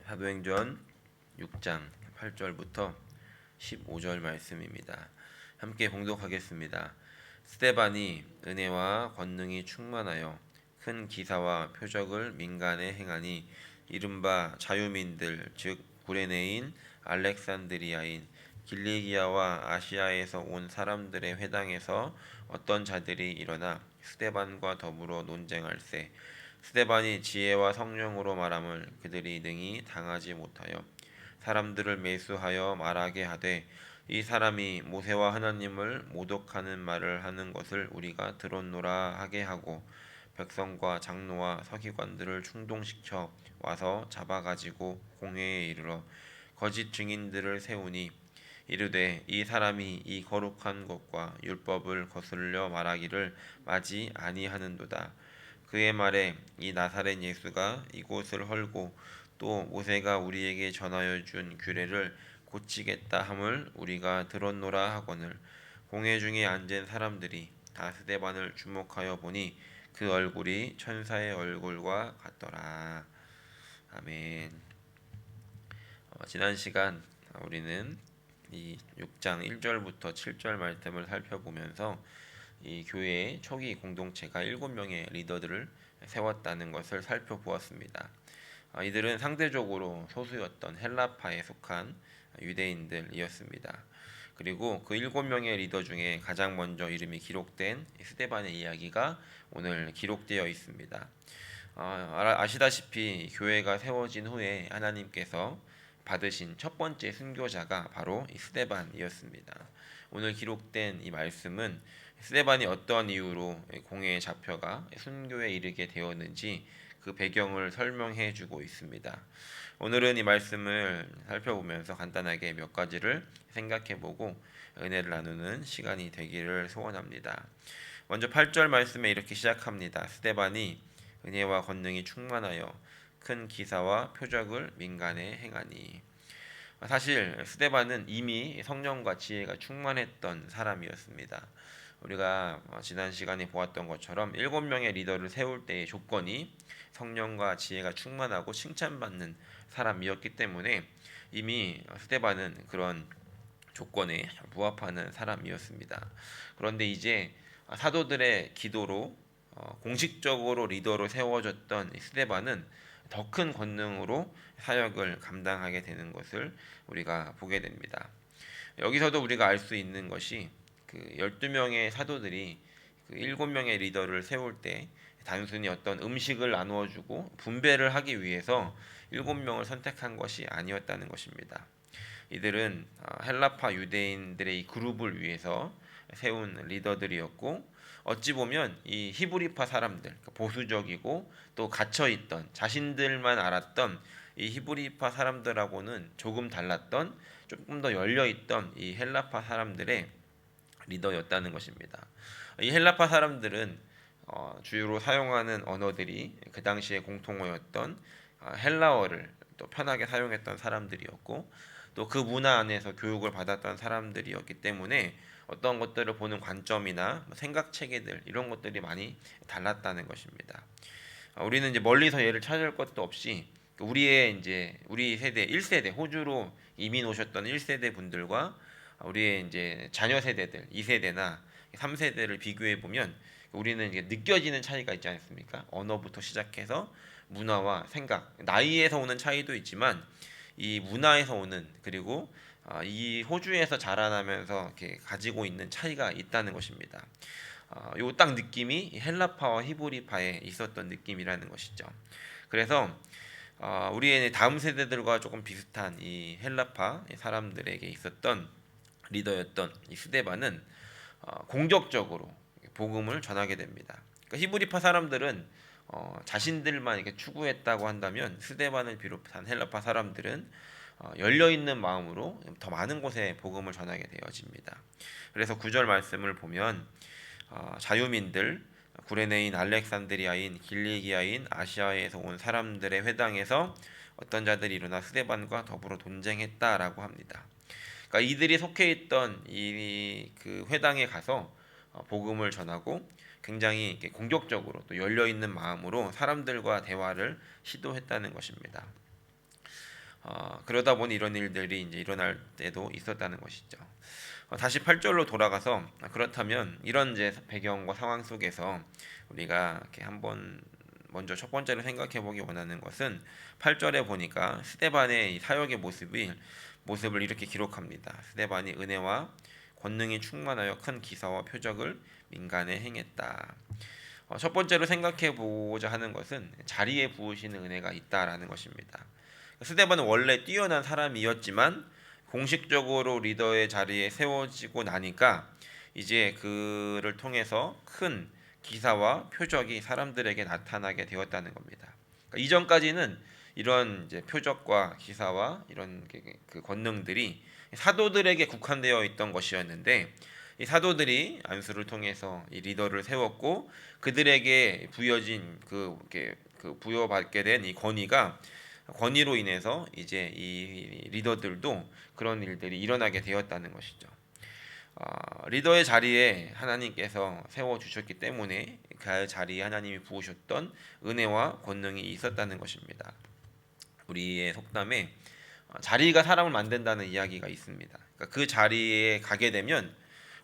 사도행전 6장 8절부터 15절 말씀입니다. 함께 봉독하겠습니다. 스데반이 은혜와 권능이 충만하여 큰 기사와 표적을 민간에 행하니 이른바 자유민들 즉 구레네인 알렉산드리아인 길리기아와 아시아에서 온 사람들의 회당에서 어떤 자들이 일어나 스데반과 더불어 논쟁할세. 스데반이 지혜와 성령으로 말함을 그들이 능히 당하지 못하여 사람들을 매수하여 말하게 하되 이 사람이 모세와 하나님을 모독하는 말을 하는 것을 우리가 들었노라 하게 하고 백성과 장로와 서기관들을 충동시켜 와서 잡아가지고 공회에 이르러 거짓 증인들을 세우니 이르되 이 사람이 이 거룩한 것과 율법을 거슬려 말하기를 마지 아니하는도다. 그의 말에 이 나사렛 예수가 이곳을 헐고 또 모세가 우리에게 전하여 준 규례를 고치겠다 함을 우리가 들었노라 하거늘 공회 중에 앉은 사람들이 다 스데반을 주목하여 보니 그 얼굴이 천사의 얼굴과 같더라. 아멘. 지난 시간 우리는 이 6장 1절부터 7절 말씀을 살펴보면서 이 교회의 초기 공동체가 7명의 리더들을 세웠다는 것을 살펴보았습니다. 이들은 상대적으로 소수였던 헬라파에 속한 유대인들이었습니다. 그리고 그 7명의 리더 중에 가장 먼저 이름이 기록된 스데반의 이야기가 오늘 기록되어 있습니다. 아시다시피 교회가 세워진 후에 하나님께서 받으신 첫 번째 순교자가 바로 이 스데반이었습니다. 오늘 기록된 이 말씀은 스데반이 어떤 이유로 공회에 잡혀가 순교에 이르게 되었는지 그 배경을 설명해 주고 있습니다. 오늘은 이 말씀을 살펴보면서 간단하게 몇 가지를 생각해 보고 은혜를 나누는 시간이 되기를 소원합니다. 먼저 8절 말씀에 이렇게 시작합니다. 스데반이 은혜와 권능이 충만하여 큰 기사와 표적을 민간에 행하니. 사실 스데반은 이미 성령과 지혜가 충만했던 사람이었습니다. 우리가 지난 시간에 보았던 것처럼 7명의 리더를 세울 때의 조건이 성령과 지혜가 충만하고 칭찬받는 사람이었기 때문에 이미 스데반은 그런 조건에 부합하는 사람이었습니다. 그런데 이제 사도들의 기도로 공식적으로 리더로 세워졌던 스데반은 더 큰 권능으로 사역을 감당하게 되는 것을 우리가 보게 됩니다. 여기서도 우리가 알 수 있는 것이 그 12명의 사도들이 그 7명의 리더를 세울 때 단순히 어떤 음식을 나누어 주고 분배를 하기 위해서 7명을 선택한 것이 아니었다는 것입니다. 이들은 헬라파 유대인들의 이 그룹을 위해서 세운 리더들이었고 어찌 보면 이 히브리파 사람들, 보수적이고 또 갇혀있던 자신들만 알았던 이 히브리파 사람들하고는 조금 달랐던 조금 더 열려있던 이 헬라파 사람들의 리더였다는 것입니다. 이 헬라파 사람들은 주로 사용하는 언어들이 그 당시에 공통어였던 헬라어를 또 편하게 사용했던 사람들이었고 또 그 문화 안에서 교육을 받았던 사람들이었기 때문에 어떤 것들을 보는 관점이나 생각 체계들 이런 것들이 많이 달랐다는 것입니다. 우리는 이제 멀리서 얘를 찾을 것도 없이 우리 세대 1세대 호주로 이민 오셨던 1세대 분들과 우리의 이제 자녀 세대들 2세대나 3세대를 비교해 보면 우리는 이제 느껴지는 차이가 있지 않습니까? 언어부터 시작해서 문화와 생각, 나이에서 오는 차이도 있지만 이 문화에서 오는 그리고 이 호주에서 자라나면서 이렇게 가지고 있는 차이가 있다는 것입니다. 요 딱 느낌이 헬라파와 히브리파에 있었던 느낌이라는 것이죠. 그래서 우리의 다음 세대들과 조금 비슷한 이 헬라파 사람들에게 있었던 리더였던 이 스데반은 공적적으로 복음을 전하게 됩니다. 그러니까 히브리파 사람들은 자신들만 이렇게 추구했다고 한다면 스데반을 비롯한 헬라파 사람들은 열려 있는 마음으로 더 많은 곳에 복음을 전하게 되어집니다. 그래서 9절 말씀을 보면 자유민들 구레네인 알렉산드리아인 길리기아인 아시아에서 온 사람들의 회당에서 어떤 자들이 일어나 스데반과 더불어 논쟁했다라고 합니다. 그러니까 이들이 속해 있던 이 그 회당에 가서 복음을 전하고 굉장히 공격적으로 또 열려 있는 마음으로 사람들과 대화를 시도했다는 것입니다. 그러다 보니 이런 일들이 이제 일어날 때도 있었다는 것이죠. 다시 8절로 돌아가서 그렇다면 이런 이제 배경과 상황 속에서 우리가 이렇게 한번 먼저 첫 번째로 생각해 보기 원하는 것은 8절에 보니까 스데반의 이 사역의 모습을 이렇게 기록합니다. 스데반이 은혜와 권능이 충만하여 큰 기사와 표적을 민간에 행했다. 첫 번째로 생각해 보고자 하는 것은 자리에 부으시는 은혜가 있다라는 것입니다. 스데반은 원래 뛰어난 사람이었지만 공식적으로 리더의 자리에 세워지고 나니까 이제 그를 통해서 큰 기사와 표적이 사람들에게 나타나게 되었다는 겁니다. 그러니까 이전까지는 이런 이제 표적과 기사와 이런 그 권능들이 사도들에게 국한되어 있던 것이었는데 이 사도들이 안수를 통해서 이 리더를 세웠고 그들에게 부여진 그 부여받게 된 이 권위로 인해서 이제 이 리더들도 그런 일들이 일어나게 되었다는 것이죠. 리더의 자리에 하나님께서 세워 주셨기 때문에 그 자리에 하나님이 부으셨던 은혜와 권능이 있었다는 것입니다. 우리의 속담에 자리가 사람을 만든다는 이야기가 있습니다. 그러니까 그 자리에 가게 되면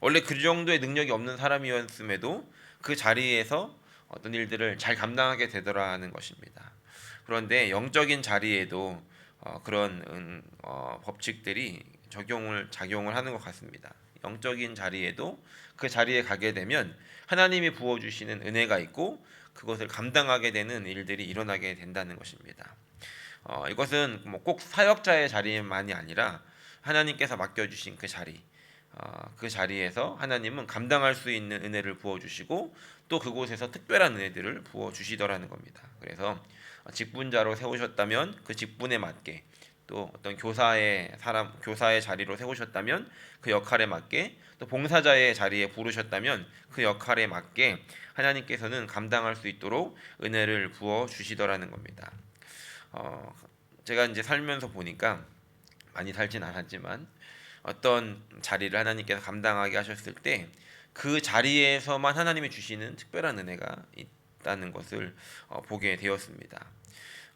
원래 그 정도의 능력이 없는 사람이었음에도 그 자리에서 어떤 일들을 잘 감당하게 되더라는 것입니다. 그런데 영적인 자리에도 그런 법칙들이 작용을 하는 것 같습니다. 영적인 자리에도 그 자리에 가게 되면 하나님이 부어주시는 은혜가 있고 그것을 감당하게 되는 일들이 일어나게 된다는 것입니다. 이것은 뭐 꼭 사역자의 자리만이 아니라 하나님께서 맡겨주신 그 자리에서 하나님은 감당할 수 있는 은혜를 부어주시고 또 그곳에서 특별한 은혜들을 부어주시더라는 겁니다. 그래서 직분자로 세우셨다면 그 직분에 맞게 또 어떤 교사의 자리로 세우셨다면 그 역할에 맞게 또 봉사자의 자리에 부르셨다면 그 역할에 맞게 하나님께서는 감당할 수 있도록 은혜를 부어 주시더라는 겁니다. 제가 이제 살면서 보니까 많이 살진 않았지만 어떤 자리를 하나님께서 감당하게 하셨을 때 그 자리에서만 하나님이 주시는 특별한 은혜가 있다는 것을 보게 되었습니다.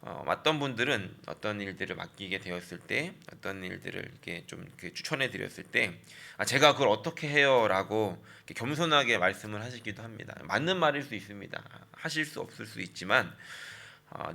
어떤 분들은 어떤 일들을 맡기게 되었을 때 어떤 일들을 이렇게 좀 이렇게 추천해 드렸을 때 제가 그걸 어떻게 해요라고 겸손하게 말씀을 하시기도 합니다. 맞는 말일 수 있습니다. 하실 수 없을 수 있지만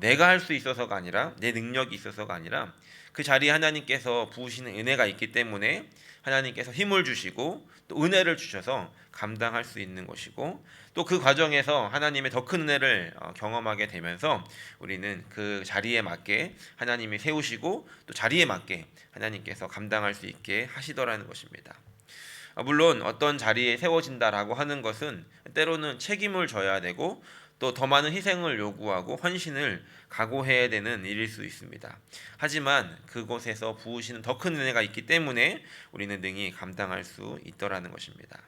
내가 할 수 있어서가 아니라 내 능력이 있어서가 아니라 그 자리에 하나님께서 부으시는 은혜가 있기 때문에 하나님께서 힘을 주시고 또 은혜를 주셔서 감당할 수 있는 것이고 또 그 과정에서 하나님의 더 큰 은혜를 경험하게 되면서 우리는 그 자리에 맞게 하나님이 세우시고 또 자리에 맞게 하나님께서 감당할 수 있게 하시더라는 것입니다. 물론 어떤 자리에 세워진다라고 하는 것은 때로는 책임을 져야 되고 또 더 많은 희생을 요구하고 헌신을 각오해야 되는 일일 수 있습니다. 하지만 그곳에서 부으시는 더 큰 은혜가 있기 때문에 우리는 능히 감당할 수 있더라는 것입니다.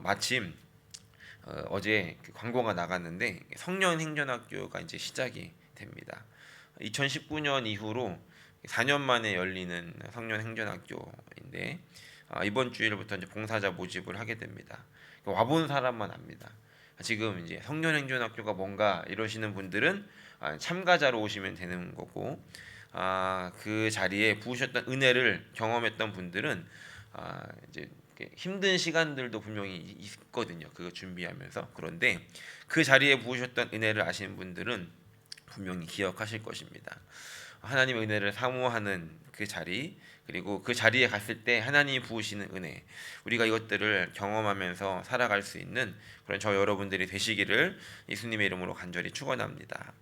마침 어제 광고가 나갔는데 성년행전학교가 이제 시작이 됩니다. 2019년 이후로 4년 만에 열리는 성년행전학교인데 이번 주일부터 이제 봉사자 모집을 하게 됩니다. 와본 사람만 압니다. 지금 이제 성년행전학교가 뭔가 이러시는 분들은 참가자로 오시면 되는 거고 그 자리에 부으셨던 은혜를 경험했던 분들은 이제 힘든 시간들도 분명히 있거든요. 그거 준비하면서. 그런데 그 자리에 부으셨던 은혜를 아시는 분들은 분명히 기억하실 것입니다. 하나님의 은혜를 사모하는 그 자리, 그리고 그 자리에 갔을 때 하나님이 부으시는 은혜, 우리가 이것들을 경험하면서 살아갈 수 있는 그런 저 여러분들이 되시기를 예수님의 이름으로 간절히 축원합니다.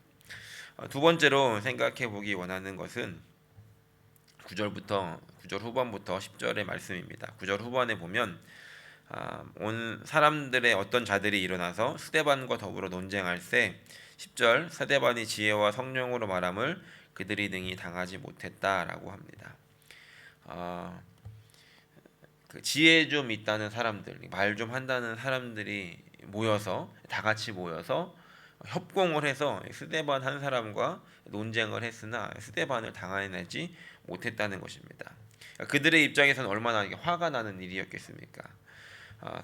두 번째로 생각해 보기 원하는 것은 9절 후반부터 10절의 말씀입니다. 9절 후반에 보면 온 사람들의 어떤 자들이 일어나서 스데반과 더불어 논쟁할세 10절 스데반이 지혜와 성령으로 말함을 그들이 능히 당하지 못했다라고 합니다. 그 지혜 좀 있다는 사람들, 말 좀 한다는 사람들이 다 같이 모여서 협공을 해서 스데반 한 사람과 논쟁을 했으나 스데반을 당해내지 못했다는 것입니다. 그들의 입장에서는 얼마나 화가 나는 일이었겠습니까?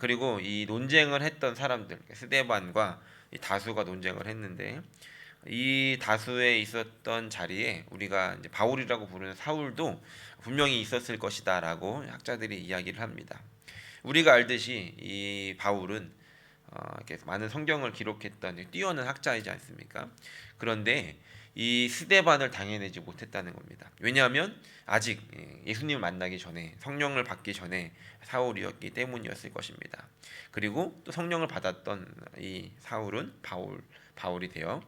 그리고 이 논쟁을 했던 사람들, 스데반과 이 다수가 논쟁을 했는데 이 다수에 있었던 자리에 우리가 이제 바울이라고 부르는 사울도 분명히 있었을 것이다라고 학자들이 이야기를 합니다. 우리가 알듯이 이 바울은 이렇게 많은 성경을 기록했던 뛰어난 학자이지 않습니까? 그런데 이 스데반을 당해내지 못했다는 겁니다. 왜냐하면 아직 예수님을 만나기 전에 성령을 받기 전에 사울이었기 때문이었을 것입니다. 그리고 또 성령을 받았던 이 사울은 바울이 되어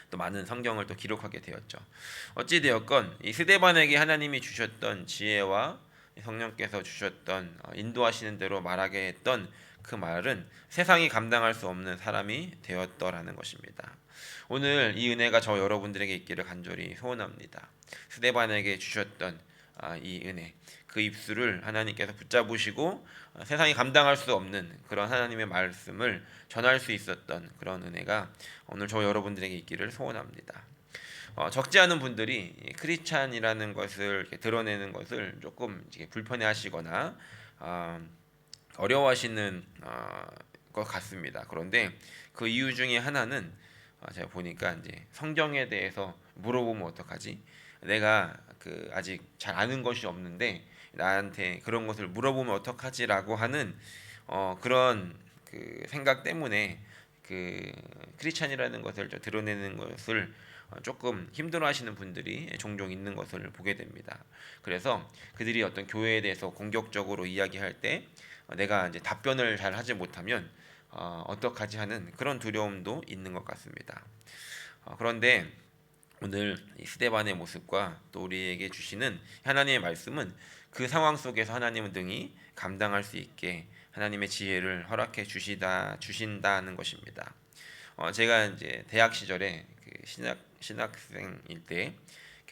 또 많은 성경을 또 기록하게 되었죠. 어찌 되었건 이 스데반에게 하나님이 주셨던 지혜와 성령께서 주셨던 인도하시는 대로 말하게 했던 그 말은 세상이 감당할 수 없는 사람이 되었더라는 것입니다. 오늘 이 은혜가 저 여러분들에게 있기를 간절히 소원합니다. 스데반에게 주셨던 이 은혜, 그 입술을 하나님께서 붙잡으시고 세상이 감당할 수 없는 그런 하나님의 말씀을 전할 수 있었던 그런 은혜가 오늘 저 여러분들에게 있기를 소원합니다. 적지 않은 분들이 크리스찬이라는 것을 드러내는 것을 조금 불편해하시거나 어려워하시는 것 같습니다. 그런데 그 이유 중에 하나는 제가 보니까 이제 성경에 대해서 물어보면 어떡하지? 내가 아직 잘 아는 것이 없는데 나한테 그런 것을 물어보면 어떡하지라고 하는 그런 생각 때문에 크리스찬이라는 것을 드러내는 것을 조금 힘들어하시는 분들이 종종 있는 것을 보게 됩니다. 그래서 그들이 어떤 교회에 대해서 공격적으로 이야기할 때 내가 이제 답변을 잘 하지 못하면 어떡하지 하는 그런 두려움도 있는 것 같습니다. 그런데 오늘 이 스데반의 모습과 또 우리에게 주시는 하나님의 말씀은 그 상황 속에서 하나님은 능히 감당할 수 있게 하나님의 지혜를 허락해 주신다는 것입니다. 제가 이제 대학 시절에 신학생일 때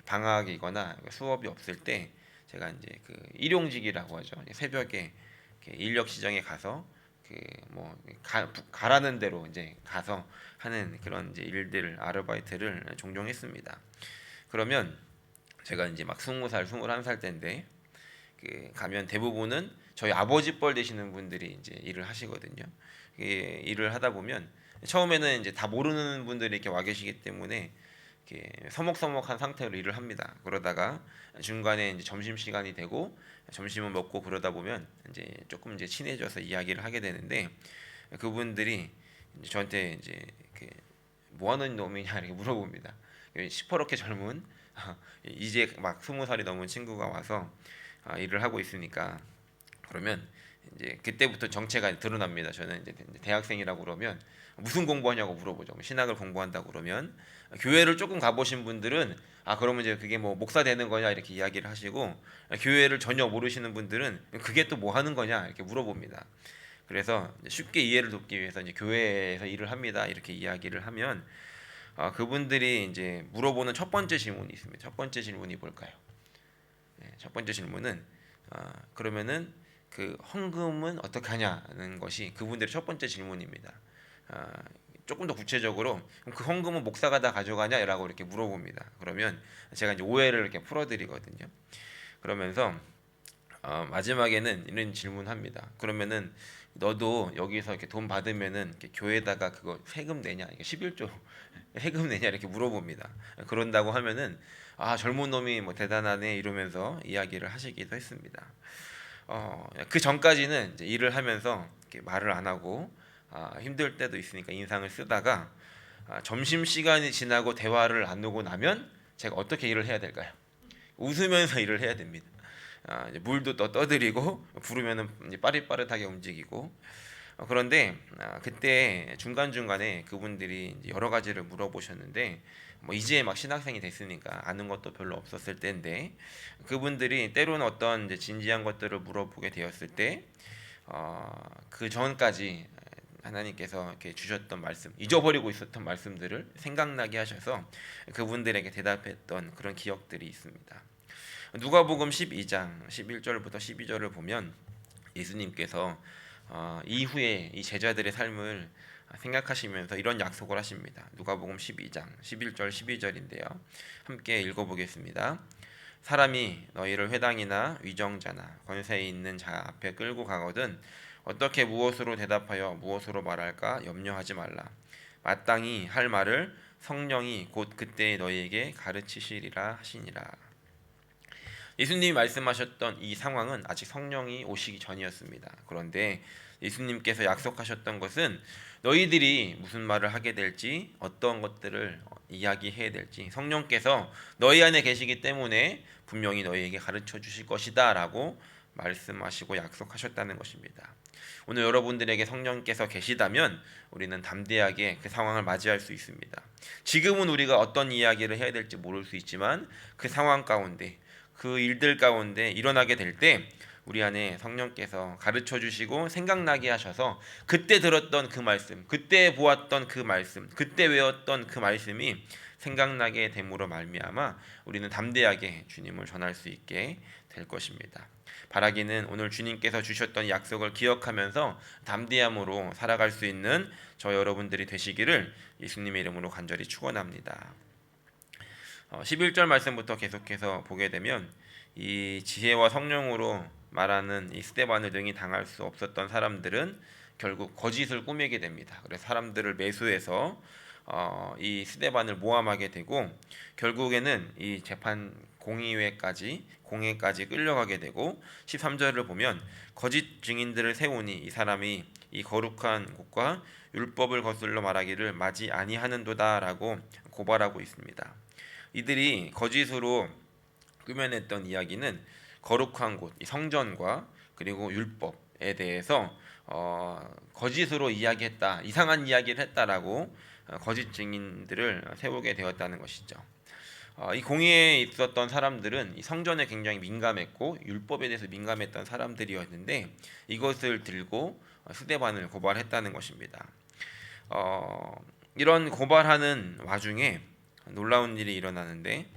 방학이거나 수업이 없을 때 제가 이제 일용직이라고 하죠. 새벽에 인력 시장에 가서 가라는 대로 이제 가서 하는 그런 이제 일들을 아르바이트를 종종 했습니다. 그러면 제가 이제 막 20살, 21살 때인데 가면 대부분은 저희 아버지 뻘 되시는 분들이 이제 일을 하시거든요. 일을 하다 보면 처음에는 이제 다 모르는 분들이 이렇게 와 계시기 때문에 이렇게 서먹서먹한 상태로 일을 합니다. 그러다가 중간에 이제 점심 시간이 되고 점심을 먹고 그러다 보면 이제 조금 이제 친해져서 이야기를 하게 되는데 그분들이 이제 저한테 이제 뭐 하는 놈이냐 이렇게 물어봅니다. 시퍼렇게 젊은 이제 막 20살이 넘은 친구가 와서 일을 하고 있으니까 그러면 이제 그때부터 정체가 드러납니다. 저는 이제 대학생이라고 그러면 무슨 공부하냐고 물어보죠. 신학을 공부한다고 그러면 교회를 조금 가보신 분들은 그러면 이제 그게 뭐 목사 되는 거냐 이렇게 이야기를 하시고 교회를 전혀 모르시는 분들은 그게 또 뭐 하는 거냐 이렇게 물어봅니다. 그래서 쉽게 이해를 돕기 위해서 이제 교회에서 일을 합니다 이렇게 이야기를 하면 그분들이 이제 물어보는 첫 번째 질문이 있습니다. 첫 번째 질문이 뭘까요? 첫 번째 질문은 그러면은 그 헌금은 어떻게 하냐는 것이 그분들의 첫 번째 질문입니다. 조금 더 구체적으로 그럼 그 헌금은 목사가 다 가져가냐라고 이렇게 물어봅니다. 그러면 제가 이제 오해를 이렇게 풀어드리거든요. 그러면서 마지막에는 이런 질문합니다. 그러면은 너도 여기서 이렇게 돈 받으면은 이렇게 교회에다가 그거 세금 내냐? 이게 11조 세금 내냐 이렇게 물어봅니다. 그런다고 하면은 젊은 놈이 뭐 대단하네 이러면서 이야기를 하시기도 했습니다. 그 전까지는 이제 일을 하면서 이렇게 말을 안 하고 힘들 때도 있으니까 인상을 쓰다가 점심 시간이 지나고 대화를 나누고 나면 제가 어떻게 일을 해야 될까요? 웃으면서 일을 해야 됩니다. 이제 물도 떠드리고 부르면은 이제 빠릿빠릿하게 움직이고 그런데 그때 중간 중간에 그분들이 이제 여러 가지를 물어보셨는데 뭐 이제 막 신학생이 됐으니까 아는 것도 별로 없었을 때인데 그분들이 때로는 어떤 이제 진지한 것들을 물어보게 되었을 때 그 전까지 하나님께서 이렇게 주셨던 말씀, 잊어버리고 있었던 말씀들을 생각나게 하셔서 그분들에게 대답했던 그런 기억들이 있습니다. 누가복음 12장 11절부터 12절을 보면 예수님께서 이후에 이 제자들의 삶을 생각하시면서 이런 약속을 하십니다. 누가복음 12장 11절 12절인데요. 함께 읽어보겠습니다. 사람이 너희를 회당이나 위정자나 권세 있는 자 앞에 끌고 가거든 어떻게 무엇으로 대답하여 무엇으로 말할까 염려하지 말라. 마땅히 할 말을 성령이 곧 그때 너희에게 가르치시리라 하시니라. 예수님이 말씀하셨던 이 상황은 아직 성령이 오시기 전이었습니다. 그런데 예수님께서 약속하셨던 것은 너희들이 무슨 말을 하게 될지, 어떤 것들을 이야기해야 될지 성령께서 너희 안에 계시기 때문에 분명히 너희에게 가르쳐 주실 것이다 라고 말씀하시고 약속하셨다는 것입니다. 오늘 여러분들에게 성령께서 계시다면 우리는 담대하게 그 상황을 맞이할 수 있습니다. 지금은 우리가 어떤 이야기를 해야 될지 모를 수 있지만 그 상황 가운데, 그 일들 가운데 일어나게 될 때 우리 안에 성령께서 가르쳐 주시고 생각나게 하셔서 그때 들었던 그 말씀, 그때 보았던 그 말씀, 그때 외웠던 그 말씀이 생각나게 됨으로 말미암아 우리는 담대하게 주님을 전할 수 있게 될 것입니다. 바라기는 오늘 주님께서 주셨던 약속을 기억하면서 담대함으로 살아갈 수 있는 저 여러분들이 되시기를 예수님의 이름으로 간절히 축원합니다. 11절 말씀부터 계속해서 보게 되면 이 지혜와 성령으로 말하는 이 스데반을 능히 당할 수 없었던 사람들은 결국 거짓을 꾸미게 됩니다. 그래서 사람들을 매수해서 이 스데반을 모함하게 되고 결국에는 이 재판 공의회까지 끌려가게 되고 13절을 보면 거짓 증인들을 세우니 이 사람이 이 거룩한 곳과 율법을 거슬러 말하기를 마지 아니하는도다라고 고발하고 있습니다. 이들이 거짓으로 꾸며냈던 이야기는 거룩한 곳, 이 성전과 그리고 율법에 대해서 거짓으로 이야기했다, 이상한 이야기를 했다라고 거짓 증인들을 세우게 되었다는 것이죠. 이 공의에 있었던 사람들은 이 성전에 굉장히 민감했고 율법에 대해서 민감했던 사람들이었는데 이것을 들고 스데반을 고발했다는 것입니다. 이런 고발하는 와중에 놀라운 일이 일어나는데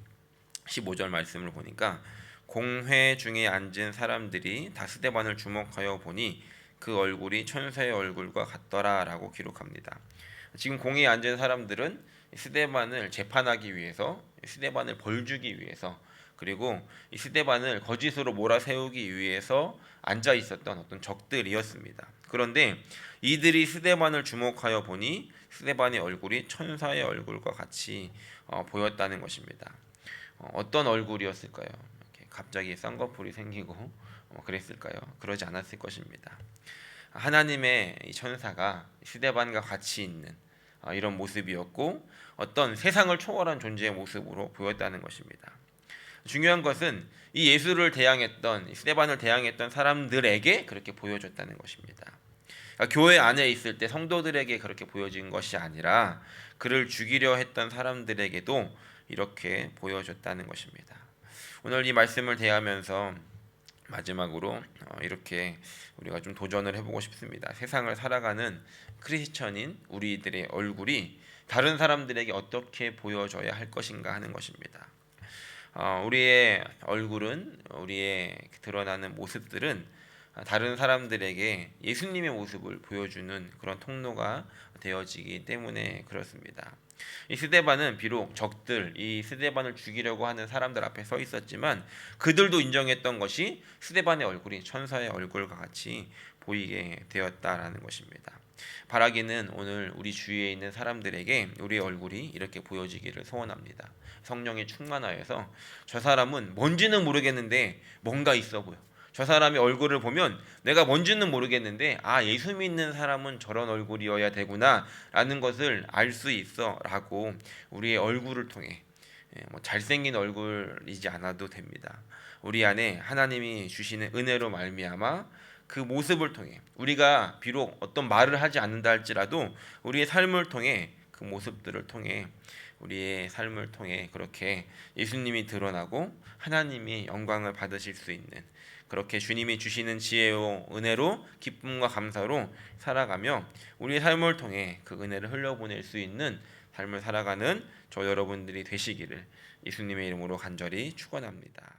15절 말씀을 보니까 공회 중에 앉은 사람들이 다 스데반을 주목하여 보니 그 얼굴이 천사의 얼굴과 같더라라고 기록합니다. 지금 공회에 앉은 사람들은 스데반을 재판하기 위해서, 스데반을 벌주기 위해서, 그리고 이 스데반을 거짓으로 몰아세우기 위해서 앉아 있었던 어떤 적들이었습니다. 그런데 이들이 스데반을 주목하여 보니 스데반의 얼굴이 천사의 얼굴과 같이 보였다는 것입니다. 어떤 얼굴이었을까요? 갑자기 쌍꺼풀이 생기고 그랬을까요? 그러지 않았을 것입니다. 하나님의 천사가 스데반과 같이 있는 이런 모습이었고 어떤 세상을 초월한 존재의 모습으로 보였다는 것입니다. 중요한 것은 이 예수를 대항했던, 스데반을 대항했던 사람들에게 그렇게 보여줬다는 것입니다. 그러니까 교회 안에 있을 때 성도들에게 그렇게 보여진 것이 아니라 그를 죽이려 했던 사람들에게도 이렇게 보여줬다는 것입니다. 오늘 이 말씀을 대하면서 마지막으로 이렇게 우리가 좀 도전을 해보고 싶습니다. 세상을 살아가는 크리스천인 우리들의 얼굴이 다른 사람들에게 어떻게 보여져야 할 것인가 하는 것입니다. 우리의 얼굴은, 우리의 드러나는 모습들은 다른 사람들에게 예수님의 모습을 보여주는 그런 통로가 되어지기 때문에 그렇습니다. 이 스데반은 비록 적들, 이 스데반을 죽이려고 하는 사람들 앞에 서 있었지만 그들도 인정했던 것이 스데반의 얼굴이 천사의 얼굴과 같이 보이게 되었다라는 것입니다. 바라기는 오늘 우리 주위에 있는 사람들에게 우리의 얼굴이 이렇게 보여지기를 소원합니다. 성령에 충만하여서 저 사람은 뭔지는 모르겠는데 뭔가 있어 보여. 저 사람의 얼굴을 보면 내가 뭔지는 모르겠는데 예수 믿는 사람은 저런 얼굴이어야 되구나 라는 것을 알 수 있어 라고 우리의 얼굴을 통해, 잘생긴 얼굴이지 않아도 됩니다. 우리 안에 하나님이 주시는 은혜로 말미암아 그 모습을 통해 우리가 비록 어떤 말을 하지 않는다 할지라도 우리의 삶을 통해, 그 모습들을 통해, 우리의 삶을 통해 그렇게 예수님이 드러나고 하나님이 영광을 받으실 수 있는, 그렇게 주님이 주시는 지혜로, 은혜로, 기쁨과 감사로 살아가며 우리의 삶을 통해 그 은혜를 흘려보낼 수 있는 삶을 살아가는 저 여러분들이 되시기를 예수님의 이름으로 간절히 축원합니다.